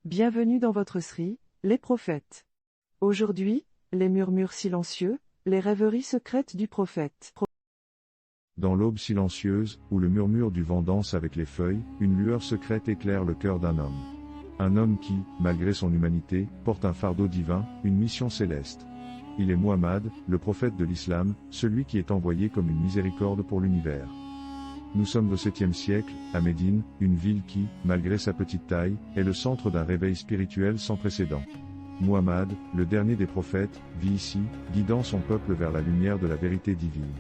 Bienvenue dans votre série, les prophètes. Aujourd'hui, les murmures silencieux, les rêveries secrètes du prophète. Dans l'aube silencieuse, où le murmure du vent danse avec les feuilles, une lueur secrète éclaire le cœur d'un homme. Un homme qui, malgré son humanité, porte un fardeau divin, une mission céleste. Il est Muhammad, le prophète de l'islam, celui qui est envoyé comme une miséricorde pour l'univers. Nous sommes au 7e siècle, à Médine, une ville qui, malgré sa petite taille, est le centre d'un réveil spirituel sans précédent. Muhammad, le dernier des prophètes, vit ici, guidant son peuple vers la lumière de la vérité divine.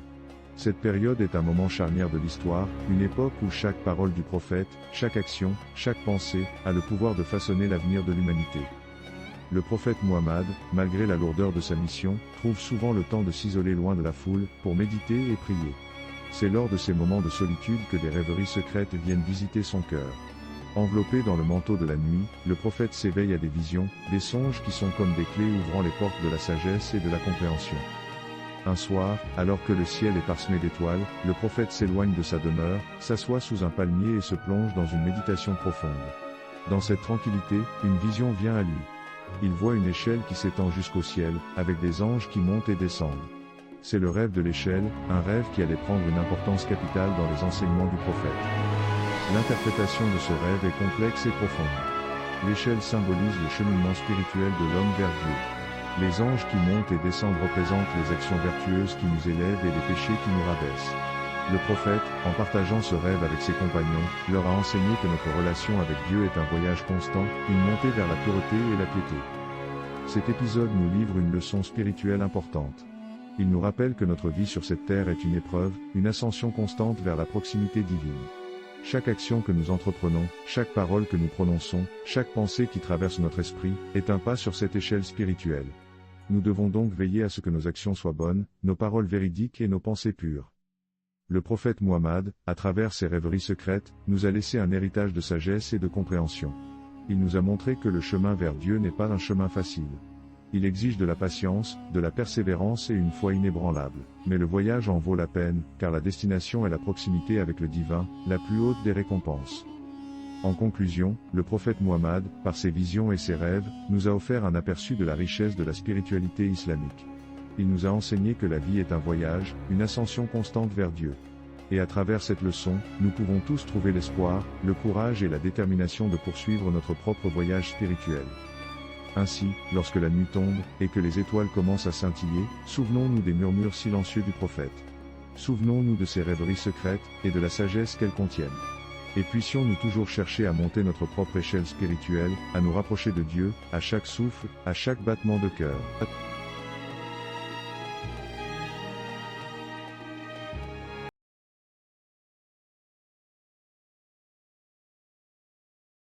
Cette période est un moment charnière de l'histoire, une époque où chaque parole du prophète, chaque action, chaque pensée, a le pouvoir de façonner l'avenir de l'humanité. Le prophète Muhammad, malgré la lourdeur de sa mission, trouve souvent le temps de s'isoler loin de la foule, pour méditer et prier. C'est lors de ces moments de solitude que des rêveries secrètes viennent visiter son cœur. Enveloppé dans le manteau de la nuit, le prophète s'éveille à des visions, des songes qui sont comme des clés ouvrant les portes de la sagesse et de la compréhension. Un soir, alors que le ciel est parsemé d'étoiles, le prophète s'éloigne de sa demeure, s'assoit sous un palmier et se plonge dans une méditation profonde. Dans cette tranquillité, une vision vient à lui. Il voit une échelle qui s'étend jusqu'au ciel, avec des anges qui montent et descendent. C'est le rêve de l'échelle, un rêve qui allait prendre une importance capitale dans les enseignements du prophète. L'interprétation de ce rêve est complexe et profonde. L'échelle symbolise le cheminement spirituel de l'homme vers Dieu. Les anges qui montent et descendent représentent les actions vertueuses qui nous élèvent et les péchés qui nous rabaissent. Le prophète, en partageant ce rêve avec ses compagnons, leur a enseigné que notre relation avec Dieu est un voyage constant, une montée vers la pureté et la piété. Cet épisode nous livre une leçon spirituelle importante. Il nous rappelle que notre vie sur cette terre est une épreuve, une ascension constante vers la proximité divine. Chaque action que nous entreprenons, chaque parole que nous prononçons, chaque pensée qui traverse notre esprit, est un pas sur cette échelle spirituelle. Nous devons donc veiller à ce que nos actions soient bonnes, nos paroles véridiques et nos pensées pures. Le prophète Muhammad, à travers ses rêveries secrètes, nous a laissé un héritage de sagesse et de compréhension. Il nous a montré que le chemin vers Dieu n'est pas un chemin facile. Il exige de la patience, de la persévérance et une foi inébranlable. Mais le voyage en vaut la peine, car la destination est la proximité avec le divin, la plus haute des récompenses. En conclusion, le prophète Muhammad, par ses visions et ses rêves, nous a offert un aperçu de la richesse de la spiritualité islamique. Il nous a enseigné que la vie est un voyage, une ascension constante vers Dieu. Et à travers cette leçon, nous pouvons tous trouver l'espoir, le courage et la détermination de poursuivre notre propre voyage spirituel. Ainsi, lorsque la nuit tombe, et que les étoiles commencent à scintiller, souvenons-nous des murmures silencieux du prophète. Souvenons-nous de ses rêveries secrètes, et de la sagesse qu'elles contiennent. Et puissions-nous toujours chercher à monter notre propre échelle spirituelle, à nous rapprocher de Dieu, à chaque souffle, à chaque battement de cœur.